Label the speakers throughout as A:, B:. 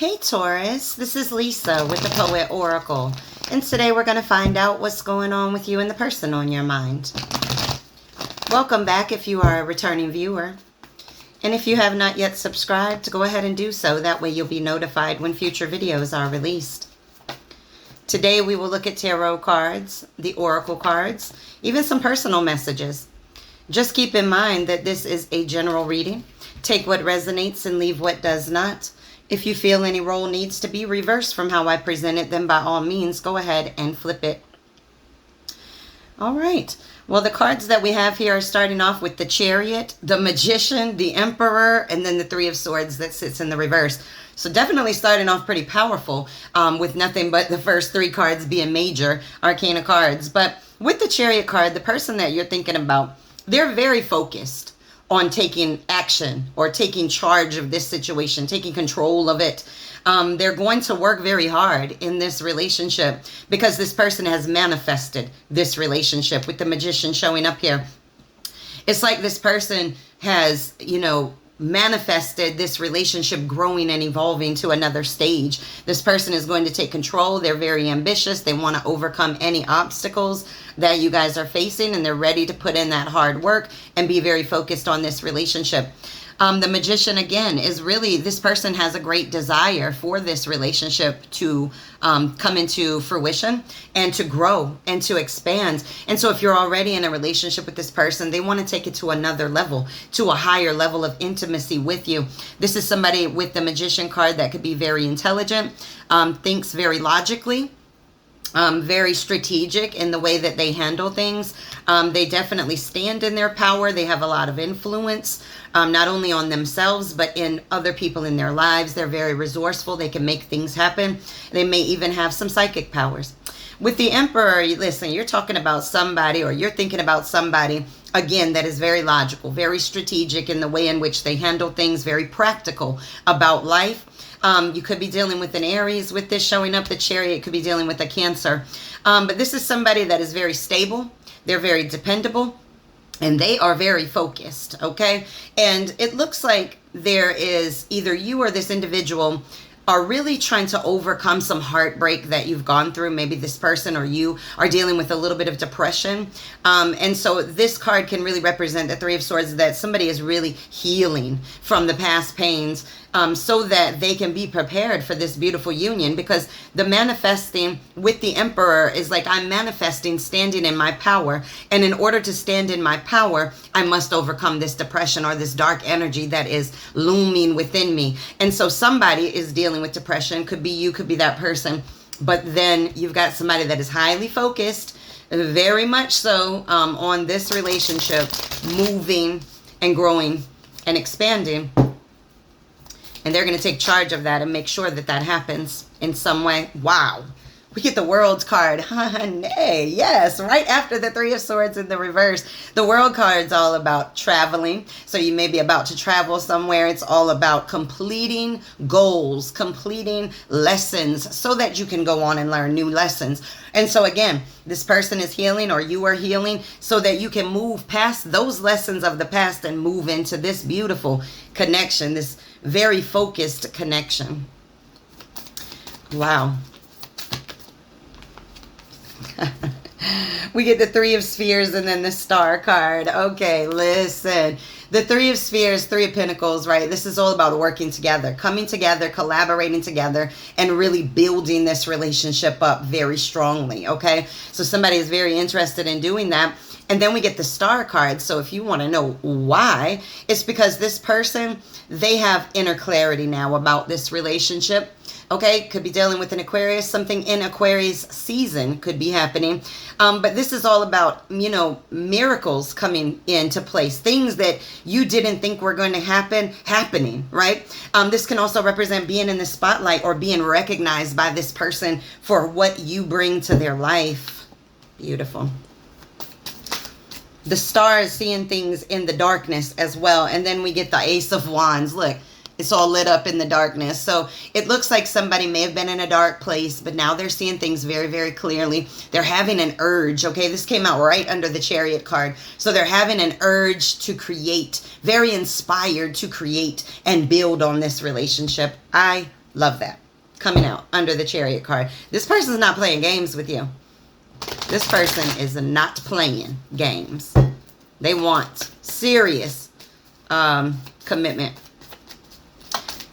A: Hey Taurus, this is Lisa with the Poet Oracle, and today we're going to find out what's going on with you and the person on your mind. Welcome back if you are a returning viewer, and if you have not yet subscribed, go ahead and do so. That way you'll be notified when future videos are released. Today we will look at tarot cards, the oracle cards, even some personal messages. Just keep in mind that this is a general reading. Take what resonates and leave what does not. If you feel any role needs to be reversed from how I present it, then by all means, go ahead and flip it. All right. Well, the cards that we have here are starting off with the Chariot, the Magician, the Emperor, and then the Three of Swords that sits in the reverse. So definitely starting off pretty powerful with nothing but the first three cards being major arcana cards. But with the Chariot card, the person that you're thinking about, they're very focused on taking action or taking charge of this situation, taking control of it. They're going to work very hard in this relationship because this person has manifested this relationship with the Magician showing up here. It's like this person has, manifested this relationship growing and evolving to another stage. This person is going to take control. They're very ambitious. They want to overcome any obstacles that you guys are facing, and they're ready to put in that hard work and be very focused on this relationship. The Magician, again, is really, this person has a great desire for this relationship to come into fruition and to grow and to expand. And so if you're already in a relationship with this person, they want to take it to another level, to a higher level of intimacy with you. This is somebody with the Magician card that could be very intelligent, thinks very logically, very strategic in the way that they handle things. They definitely stand in their power. They have a lot of influence, not only on themselves, but in other people in their lives. They're very resourceful. They can make things happen. They may even have some psychic powers. With the Emperor, listen, you're talking about somebody, or you're thinking about somebody, again, that is very logical, very strategic in the way in which they handle things, very practical about life. You could be dealing with an Aries with this showing up, the Chariot. Could be dealing with a Cancer. But this is somebody that is very stable. They're very dependable. And they are very focused, okay? And it looks like there is either you or this individual are really trying to overcome some heartbreak that you've gone through. Maybe this person or you are dealing with a little bit of depression. And so this card can really represent the Three of Swords, that somebody is really healing from the past pains, so that they can be prepared for this beautiful union. Because the manifesting with the Emperor is like, I'm manifesting standing in my power. And in order to stand in my power, I must overcome this depression or this dark energy that is looming within me. And so somebody is dealing with depression. Could be you, could be that person. But then you've got somebody that is highly focused, very much so, on this relationship, moving and growing and expanding. And they're going to take charge of that and make sure that that happens in some way. Wow. We get the World card. Honey, yes, right after the Three of Swords in the reverse. The World card's all about traveling. So you may be about to travel somewhere. It's all about completing goals, completing lessons, so that you can go on and learn new lessons. And so again, this person is healing, or you are healing, so that you can move past those lessons of the past and move into this beautiful connection, this very focused connection. Wow. We get the Three of Spheres and then the Star card. Okay, listen. The Three of Spheres, Three of Pentacles, right? This is all about working together, coming together, collaborating together, and really building this relationship up very strongly, okay? So somebody is very interested in doing that. And then we get the Star card. So if you want to know why, it's because this person, they have inner clarity now about this relationship. Okay, could be dealing with an Aquarius. Something in Aquarius season could be happening. But this is all about, miracles coming into place. Things that you didn't think were going to happen, happening, right? This can also represent being in the spotlight or being recognized by this person for what you bring to their life. Beautiful. The Star is seeing things in the darkness as well. And then we get the Ace of Wands. Look. It's all lit up in the darkness. So it looks like somebody may have been in a dark place, but now they're seeing things very, very clearly. They're having an urge. Okay, this came out right under the Chariot card. So they're having an urge to create, very inspired to create and build on this relationship. I Love that. Coming out under the Chariot card. This person's not playing games with you. This person is not playing games. They want serious commitment.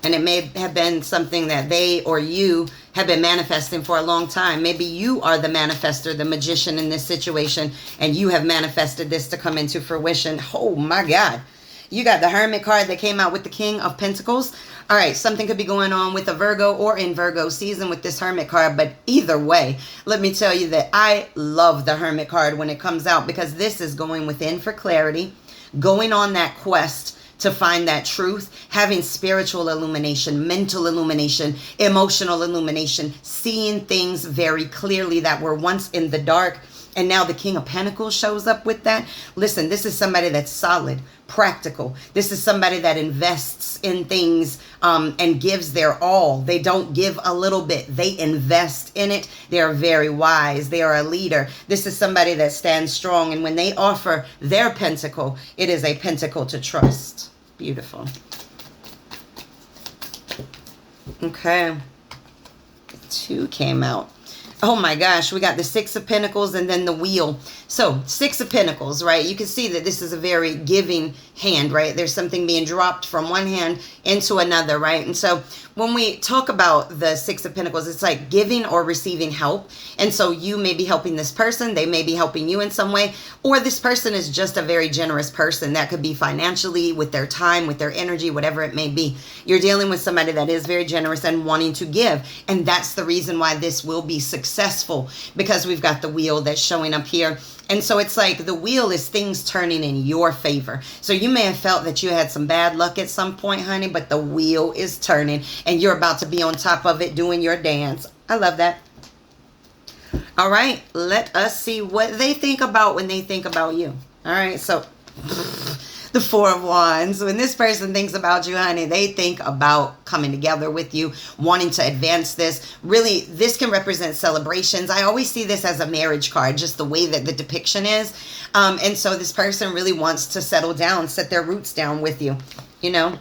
A: And it may have been something that they or you have been manifesting for a long time. Maybe you are the manifester, the magician in this situation, and you have manifested this to come into fruition. Oh my God. You got the Hermit card that came out with the King of Pentacles. All right, something could be going on with a Virgo or in Virgo season with this Hermit card. But either way, let me tell you that I love the Hermit card when it comes out, because this is going within for clarity, going on that quest to find that truth, having spiritual illumination, mental illumination, emotional illumination, seeing things very clearly that were once in the dark. And now the King of Pentacles shows up with that. Listen, this is somebody that's solid, practical. This is somebody that invests in things and gives their all. They don't give a little bit. They invest in it. They are very wise. They are a leader. This is somebody that stands strong. And when they offer their pentacle, it is a pentacle to trust. Beautiful. Okay. 2 came out. Oh my gosh, we got the 6 of Pentacles and then the Wheel. So 6 of Pentacles, right? You can see that this is a very giving hand, right? There's something being dropped from one hand into another, right? And so when we talk about the 6 of Pentacles, it's like giving or receiving help. And so you may be helping this person. They may be helping you in some way. Or this person is just a very generous person. That could be financially, with their time, with their energy, whatever it may be. You're dealing with somebody that is very generous and wanting to give. And that's the reason why this will be successful, because we've got the Wheel that's showing up here. And so it's like the Wheel is things turning in your favor. So you may have felt that you had some bad luck at some point, honey, but the Wheel is turning and you're about to be on top of it doing your dance. I love that. All right, let us see what they think about when they think about you. All right, so the 4 of Wands. When this person thinks about you, honey, they think about coming together with you, wanting to advance this. Really, this can represent celebrations. I always see this as a marriage card, just the way that the depiction is. And so this person really wants to settle down, set their roots down with you, you know,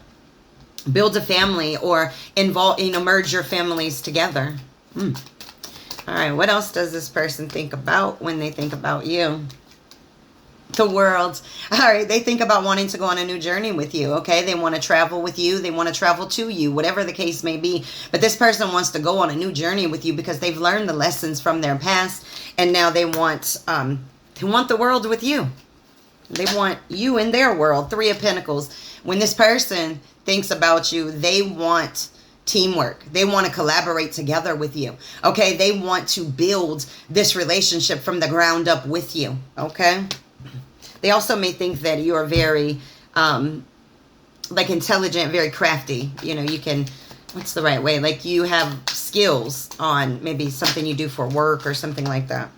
A: build a family or involve, you know, merge your families together. All right, what else does this person think about when they think about you? The World. All right, they think about wanting to go on a new journey with you, okay? They want to travel with you. They want to travel to you, whatever the case may be. But this person wants to go on a new journey with you because they've learned the lessons from their past, and now they want the world with you. They want you in their world. 3 of Pentacles. When this person thinks about you, they want teamwork. They want to collaborate together with you, okay? They want to build this relationship from the ground up with you, okay? They also may think that you're very, like, intelligent, very crafty. You know, you can, what's the right way? Like, you have skills on maybe something you do for work or something like that.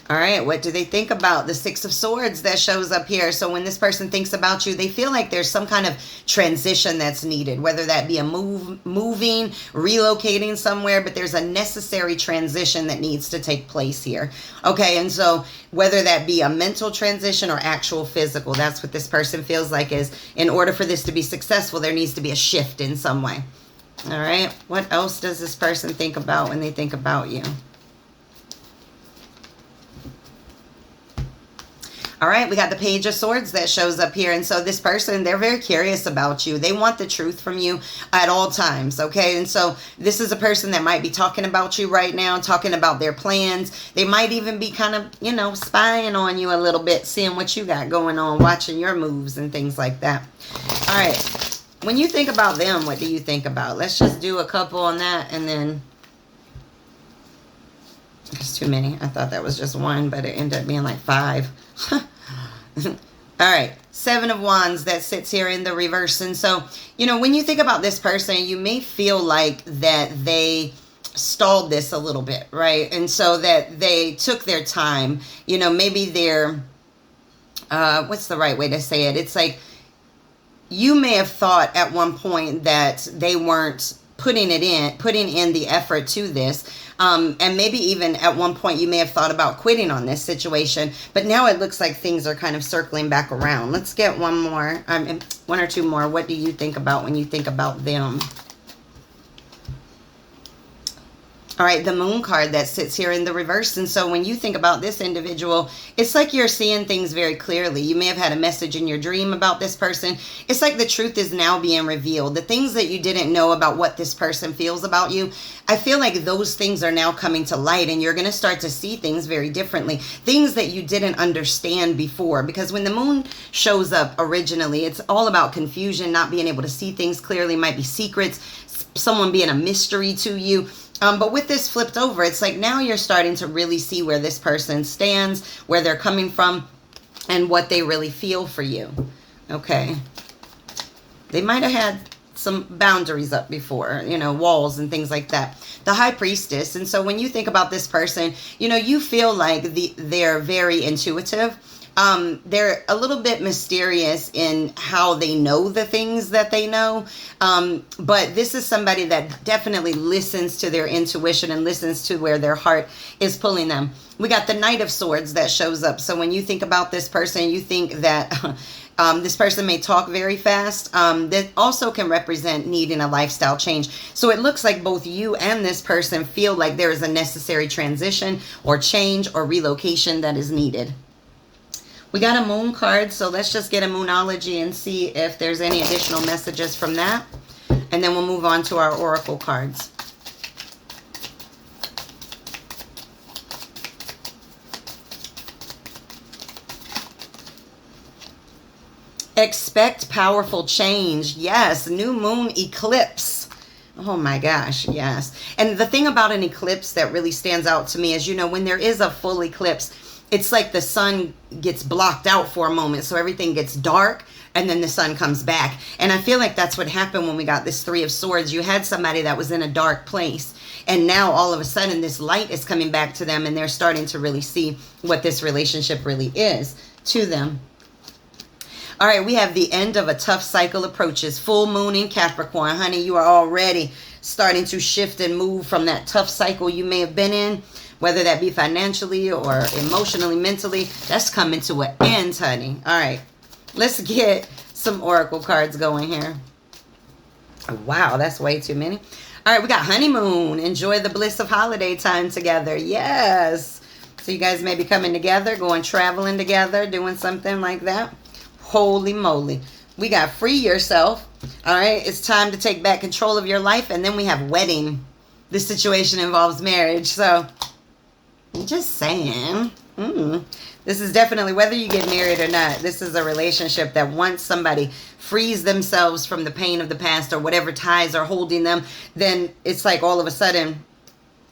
A: All right, what do they think about the 6 of Swords that shows up here? So when this person thinks about you, they feel like there's some kind of transition that's needed, whether that be a moving, relocating somewhere, but there's a necessary transition that needs to take place here. Okay, and so whether that be a mental transition or actual physical, that's what this person feels like, is in order for this to be successful, there needs to be a shift in some way. All right, what else does this person think about when they think about you? All right, we got the Page of Swords that shows up here. And so this person, they're very curious about you. They want the truth from you at all times, okay? And so this is a person that might be talking about you right now, talking about their plans. They might even be kind of, you know, spying on you a little bit, seeing what you got going on, watching your moves and things like that. All right, when you think about them, what do you think about? Let's just do a couple on that, and then... There's too many. I thought that was just 1, but it ended up being like 5. All right, 7 of Wands that sits here in the reverse. And so, you know, when you think about this person, you may feel like that they stalled this a little bit, right? And so that they took their time, you know, maybe they're, what's the right way to say it? It's like you may have thought at one point that they weren't putting in the effort to this. And maybe even at one point you may have thought about quitting on this situation, but now it looks like things are kind of circling back around. Let's get one more, 1 or 2 more. What do you think about when you think about them? All right, the moon card that sits here in the reverse. And so when you think about this individual, it's like you're seeing things very clearly. You may have had a message in your dream about this person. It's like the truth is now being revealed. The things that you didn't know about what this person feels about you, I feel like those things are now coming to light, and you're going to start to see things very differently. Things that you didn't understand before. Because when the moon shows up originally, it's all about confusion, not being able to see things clearly, might be secrets, someone being a mystery to you. But with this flipped over, it's like now you're starting to really see where this person stands, where they're coming from, and what they really feel for you. Okay. They might have had some boundaries up before, you know, walls and things like that. The High Priestess. And so when you think about this person, you know, you feel like they're very intuitive. They're a little bit mysterious in how they know the things that they know. But this is somebody that definitely listens to their intuition and listens to where their heart is pulling them. We got the Knight of Swords that shows up. So when you think about this person, you think that this person may talk very fast. That also can represent needing a lifestyle change. So it looks like both you and this person feel like there is a necessary transition or change or relocation that is needed. We got a moon card, so let's just get a moonology and see if there's any additional messages from that. And then we'll move on to our oracle cards. Expect powerful change. Yes, new moon eclipse. Oh my gosh, yes. And the thing about an eclipse that really stands out to me is, you know, when there is a full eclipse, it's like the sun gets blocked out for a moment, so everything gets dark, and then the sun comes back. And I feel like that's what happened when we got this Three of Swords. You had somebody that was in a dark place, and now all of a sudden this light is coming back to them, and they're starting to really see what this relationship really is to them. All right, we have the end of a tough cycle approaches. Full moon in Capricorn. Honey, you are already starting to shift and move from that tough cycle you may have been in. Whether that be financially or emotionally, mentally, that's coming to an end, honey. All right, let's get some oracle cards going here. Wow, that's way too many. All right, we got honeymoon. Enjoy the bliss of holiday time together. Yes. So you guys may be coming together, going traveling together, doing something like that. Holy moly. We got free yourself. All right, it's time to take back control of your life. And then we have wedding. This situation involves marriage, so just saying. This is definitely, whether you get married or not, this is a relationship that once somebody frees themselves from the pain of the past or whatever ties are holding them, then it's like all of a sudden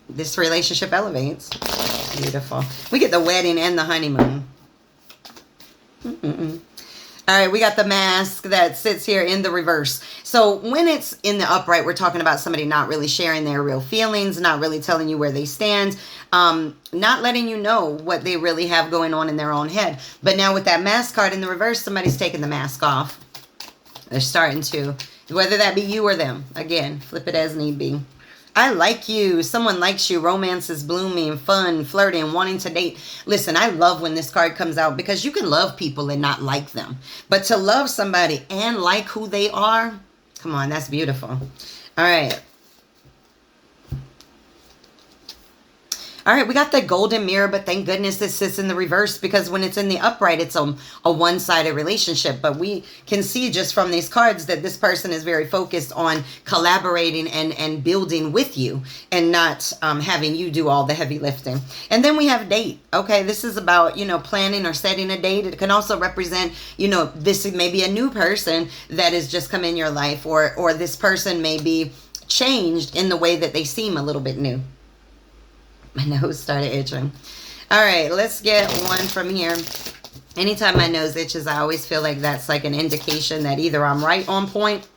A: this relationship elevates. Beautiful. We get the wedding and the honeymoon. All right, we got the mask that sits here in the reverse. So when it's in the upright, we're talking about somebody not really sharing their real feelings, not really telling you where they stand, not letting you know what they really have going on in their own head. But now with that mask card in the reverse, somebody's taking the mask off. They're starting to, whether that be you or them. Again, flip it as need be. I like you. Someone likes you. Romance is blooming, fun, flirting, wanting to date. Listen, I love when this card comes out because you can love people and not like them. But to love somebody and like who they are, come on, that's beautiful. All right. All right, we got the golden mirror, but thank goodness this sits in the reverse because when it's in the upright, it's a one-sided relationship. But we can see just from these cards that this person is very focused on collaborating and building with you and not having you do all the heavy lifting. And then we have date. Okay, this is about, you know, planning or setting a date. It can also represent, you know, this may be a new person that has just come in your life, or this person may be changed in the way that they seem a little bit new. My nose started itching. All right, let's get one from here. Anytime my nose itches, I always feel like that's like an indication that either I'm right on point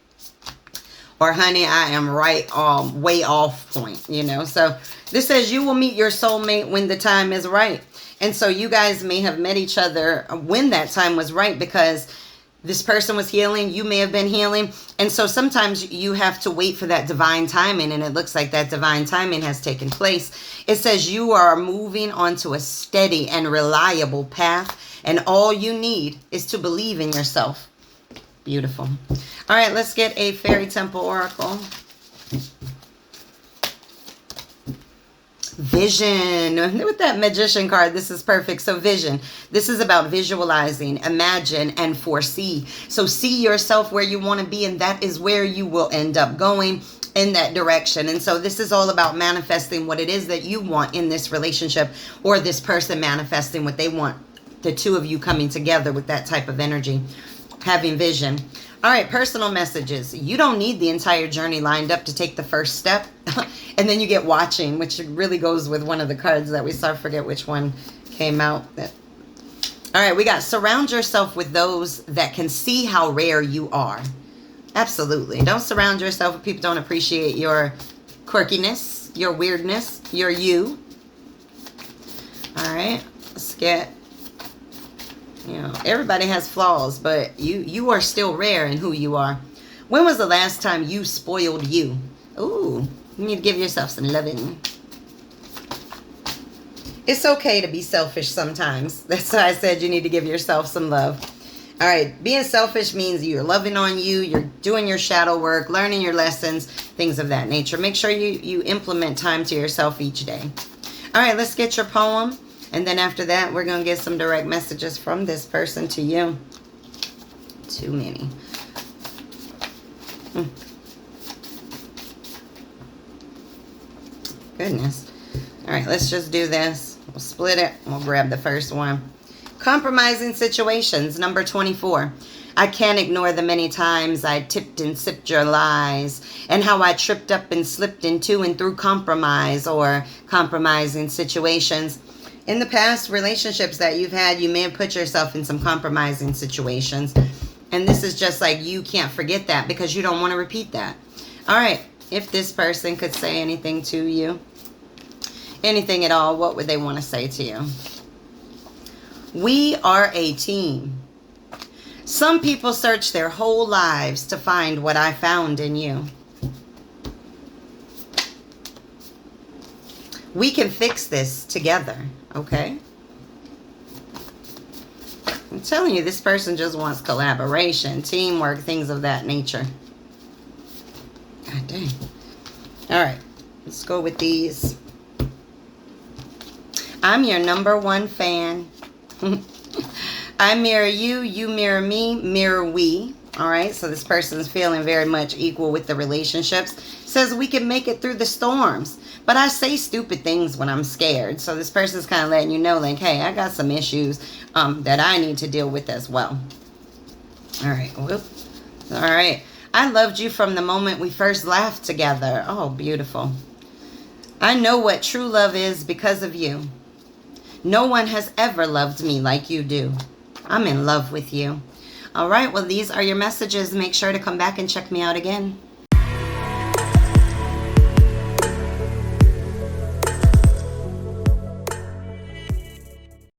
A: or, honey, I am right way off point, you know. So this says you will meet your soulmate when the time is right. And so you guys may have met each other when that time was right because this person was healing, you may have been healing. And so sometimes you have to wait for that divine timing, and it looks like that divine timing has taken place. It says you are moving onto a steady and reliable path, and all you need is to believe in yourself. Beautiful. All right, let's get a Fairy Temple Oracle. Vision. With that magician card, this is perfect. So vision. This is about visualizing, imagine, and foresee. So see yourself where you want to be, and that is where you will end up going, in that direction. And so this is all about manifesting what it is that you want in this relationship, or this person manifesting what they want. The two of you coming together with that type of energy, having vision. All right, personal messages. You don't need the entire journey lined up to take the first step. And then you get watching, which really goes with one of the cards that we saw. I forget which one came out. All right, we got surround yourself with those that can see how rare you are. Absolutely. Don't surround yourself with people who don't appreciate your quirkiness, your weirdness, your you. All right, let's get... You know, everybody has flaws, but you are still rare in who you are. When was the last time you spoiled you? Ooh, you need to give yourself some loving. It's okay to be selfish sometimes. That's why I said you need to give yourself some love. All right, being selfish means you're loving on you, you're doing your shadow work, learning your lessons, things of that nature. Make sure you implement time to yourself each day. All right, let's get your poem. And then after that, we're going to get some direct messages from this person to you. Too many. Goodness. All right, let's just do this. We'll split it. We'll grab the first one. Compromising situations, number 24. I can't ignore the many times I tipped and sipped your lies, and how I tripped up and slipped into and through compromise or compromising situations. In the past relationships that you've had, you may have put yourself in some compromising situations. And this is just like, you can't forget that because you don't want to repeat that. All right. If this person could say anything to you, anything at all, what would they want to say to you? We are a team. Some people search their whole lives to find what I found in you. We can fix this together, okay? I'm telling you, this person just wants collaboration, teamwork, things of that nature. God dang. All right, let's go with these. I'm your number one fan. I mirror you, you mirror me, mirror we. All right, so this person is feeling very much equal with the relationships. Says we can make it through the storms. But I say stupid things when I'm scared. So this person's kind of letting you know, like, hey, I got some issues that I need to deal with as well. All right. Whoop. All right. I loved you from the moment we first laughed together. Oh, beautiful. I know what true love is because of you. No one has ever loved me like you do. I'm in love with you. All right. Well, these are your messages. Make sure to come back and check me out again.